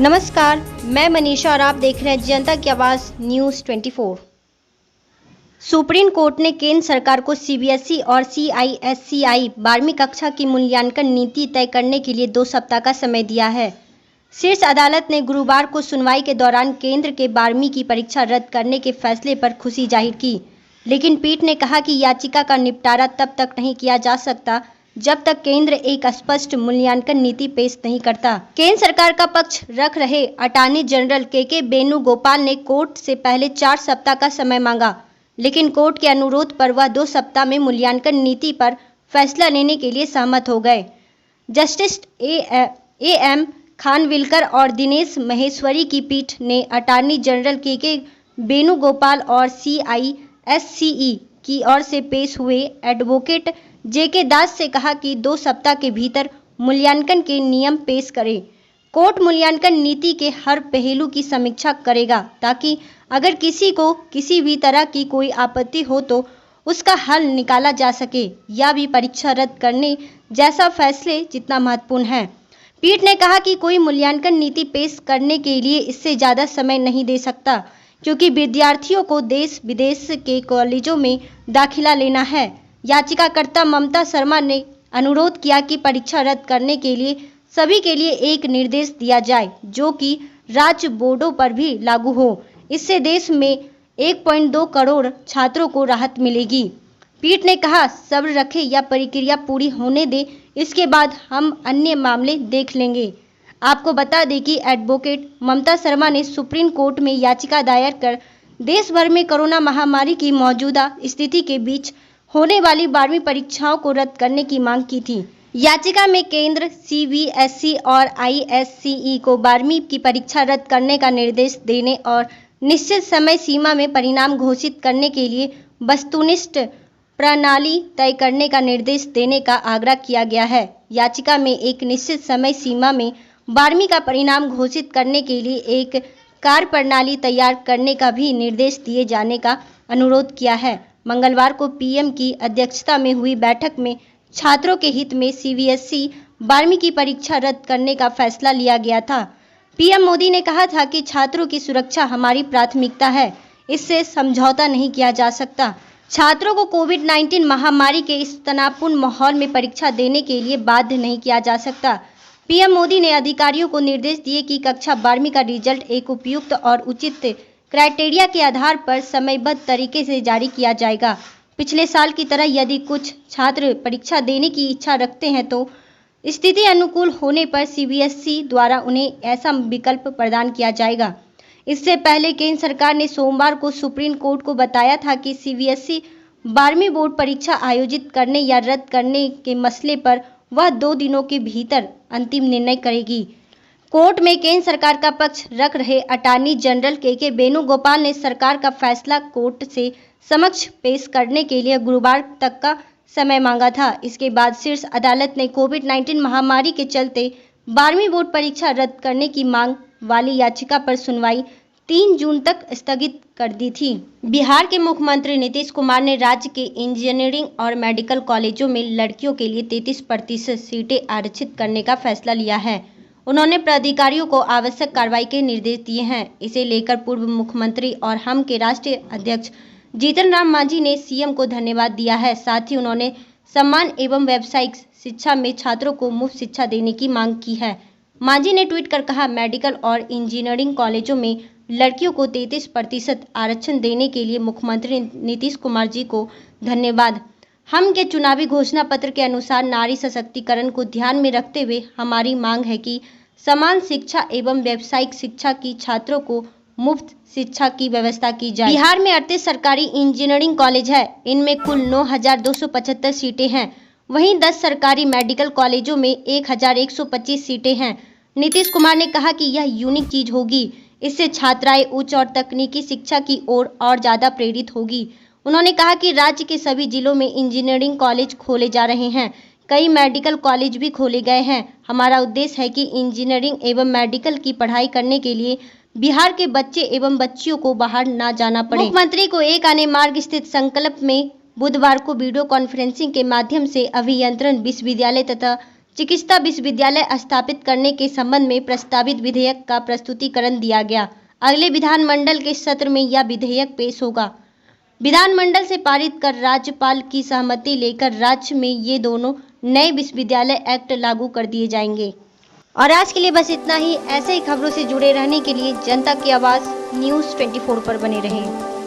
नमस्कार, मैं मनीषा और आप देख रहे हैं जनता की आवाज़ न्यूज़ 24। सुप्रीम कोर्ट ने केंद्र सरकार को सीबीएसई और सीआईएससीई 12वीं कक्षा की मूल्यांकन नीति तय करने के लिए 2 सप्ताह का समय दिया है। शीर्ष अदालत ने गुरुवार को सुनवाई के दौरान केंद्र के 12वीं की परीक्षा रद्द करने के फैसले पर खुशी जाहिर की, लेकिन पीठ ने कहा कि याचिका का निपटारा तब तक नहीं किया जा सकता जब तक केंद्र एक स्पष्ट मूल्यांकन नीति पेश नहीं करता। केंद्र सरकार का पक्ष रख रहे अटॉर्नी जनरल के वेणुगोपाल ने कोर्ट से पहले 4 सप्ताह का समय मांगा, लेकिन कोर्ट के अनुरोध पर वह 2 सप्ताह में मूल्यांकन नीति पर फैसला लेने के लिए सहमत हो गए। जस्टिस एएम खानविलकर और दिनेश महेश्वरी की पीठ ने अटॉर्नी जनरल के वेणुगोपाल और सीआईएससीई की ओर से पेश हुए एडवोकेट जेके दास से कहा कि 2 सप्ताह के भीतर मूल्यांकन के नियम पेश करें। कोर्ट मूल्यांकन नीति के हर पहलू की समीक्षा करेगा ताकि अगर किसी को किसी भी तरह की कोई आपत्ति हो तो उसका हल निकाला जा सके। यह भी परीक्षा रद्द करने जैसा फैसले जितना महत्वपूर्ण है। पीठ ने कहा कि कोई मूल्यांकन नीति पेश करने के लिए इससे ज़्यादा समय नहीं दे सकता, क्योंकि विद्यार्थियों को देश विदेश के कॉलेजों में दाखिला लेना है। याचिकाकर्ता ममता शर्मा ने अनुरोध किया कि परीक्षा रद्द करने के लिए सभी के लिए एक निर्देश दिया जाए जो कि राज्य बोर्डों पर भी लागू हो। इससे देश में 1.2 करोड़ छात्रों को राहत मिलेगी। पीठ ने कहा, सब्र रखें या प्रक्रिया पूरी होने दें, इसके बाद हम अन्य मामले देख लेंगे। आपको बता दें कि एडवोकेट ममता शर्मा ने सुप्रीम कोर्ट में याचिका दायर कर देश भर में कोरोना महामारी की मौजूदा स्थिति के बीच होने वाली 12वीं परीक्षाओं को रद्द करने की मांग की थी। याचिका में केंद्र सीबीएसई और आईएससीई को 12वीं की परीक्षा रद्द करने का निर्देश देने और निश्चित समय सीमा में परिणाम घोषित करने के लिए वस्तुनिष्ठ प्रणाली तय करने का निर्देश देने का आग्रह किया गया है। याचिका में एक निश्चित समय सीमा में 12वीं का परिणाम घोषित करने के लिए एक कार्य प्रणाली तैयार करने का भी निर्देश दिए जाने का अनुरोध किया है। मंगलवार को पीएम की अध्यक्षता में हुई बैठक में छात्रों के हित में सीबीएसई 12वीं की परीक्षा रद्द करने का फैसला लिया गया था। पीएम मोदी ने कहा था कि छात्रों की सुरक्षा हमारी प्राथमिकता है, इससे समझौता नहीं किया जा सकता। छात्रों को कोविड-19 महामारी के इस तनावपूर्ण माहौल में परीक्षा देने के लिए बाध्य नहीं किया जा सकता। पीएम मोदी ने अधिकारियों को निर्देश दिए कि कक्षा 12वीं का रिजल्ट एक उपयुक्त और उचित क्राइटेरिया के आधार पर समयबद्ध तरीके से जारी किया जाएगा। पिछले साल की तरह यदि कुछ छात्र परीक्षा देने की इच्छा रखते हैं तो स्थिति अनुकूल होने पर सीबीएसई द्वारा उन्हें ऐसा विकल्प प्रदान किया जाएगा। इससे पहले केंद्र सरकार ने सोमवार को सुप्रीम कोर्ट को बताया था कि सीबीएसई 12वीं बोर्ड परीक्षा आयोजित करने या रद्द करने के मसले पर वह 2 दिनों के भीतर अंतिम निर्णय करेगी। कोर्ट में केंद्र सरकार का पक्ष रख रहे अटॉर्नी जनरल के वेणुगोपाल ने सरकार का फैसला कोर्ट से समक्ष पेश करने के लिए गुरुवार तक का समय मांगा था। इसके बाद शीर्ष अदालत ने कोविड-19 महामारी के चलते 12वीं बोर्ड परीक्षा रद्द करने की मांग वाली याचिका पर सुनवाई 3 जून तक स्थगित कर दी थी। बिहार के मुख्यमंत्री नीतीश कुमार ने राज्य के इंजीनियरिंग और मेडिकल कॉलेजों में लड़कियों के लिए 33% सीटें आरक्षित करने का फैसला लिया है। उन्होंने प्राधिकारियों को आवश्यक कार्रवाई के निर्देश दिए हैं। इसे लेकर पूर्व मुख्यमंत्री और हम के राष्ट्रीय अध्यक्ष जीतन राम मांझी ने सीएम को धन्यवाद दिया है। साथ ही उन्होंने सम्मान एवं व्यावसायिक शिक्षा में छात्रों को मुफ्त शिक्षा देने की मांग की है। मांझी ने ट्वीट कर कहा, मेडिकल और इंजीनियरिंग कॉलेजों में लड़कियों को 33% आरक्षण देने के लिए मुख्यमंत्री नीतीश कुमार जी को धन्यवाद। हम के चुनावी घोषणा पत्र के अनुसार नारी सशक्तिकरण को ध्यान में रखते हुए हमारी मांग है कि समान शिक्षा एवं व्यावसायिक शिक्षा की छात्रों को मुफ्त शिक्षा की व्यवस्था की जाए। बिहार में 38 सरकारी इंजीनियरिंग कॉलेज है। इनमें कुल 9,275 सीटें हैं। वहीं 10 सरकारी मेडिकल कॉलेजों में 1,125 सीटें हैं। नीतीश कुमार ने कहा कि यह यूनिक चीज होगी, इससे छात्राएं उच्च और तकनीकी शिक्षा की ओर और ज्यादा प्रेरित होगी। उन्होंने कहा कि राज्य के सभी जिलों में इंजीनियरिंग कॉलेज खोले जा रहे हैं, कई मेडिकल कॉलेज भी खोले गए हैं। हमारा उद्देश्य है कि इंजीनियरिंग एवं मेडिकल की पढ़ाई करने के लिए बिहार के बच्चे एवं बच्चियों को बाहर न जाना पड़े। मुख्यमंत्री को एक आने मार्ग स्थित संकल्प में बुधवार को वीडियो कॉन्फ्रेंसिंग के माध्यम से अभियंत्रण विश्वविद्यालय तथा चिकित्सा विश्वविद्यालय स्थापित करने के संबंध में प्रस्तावित विधेयक का प्रस्तुतिकरण दिया गया। अगले विधानमंडल के सत्र में यह विधेयक पेश होगा। विधानमंडल से पारित कर राज्यपाल की सहमति लेकर राज्य में ये दोनों नए विश्वविद्यालय एक्ट लागू कर दिए जाएंगे। और आज के लिए बस इतना ही। ऐसे ही खबरों से जुड़े रहने के लिए जनता की आवाज़ न्यूज़ 24 पर बने रहें।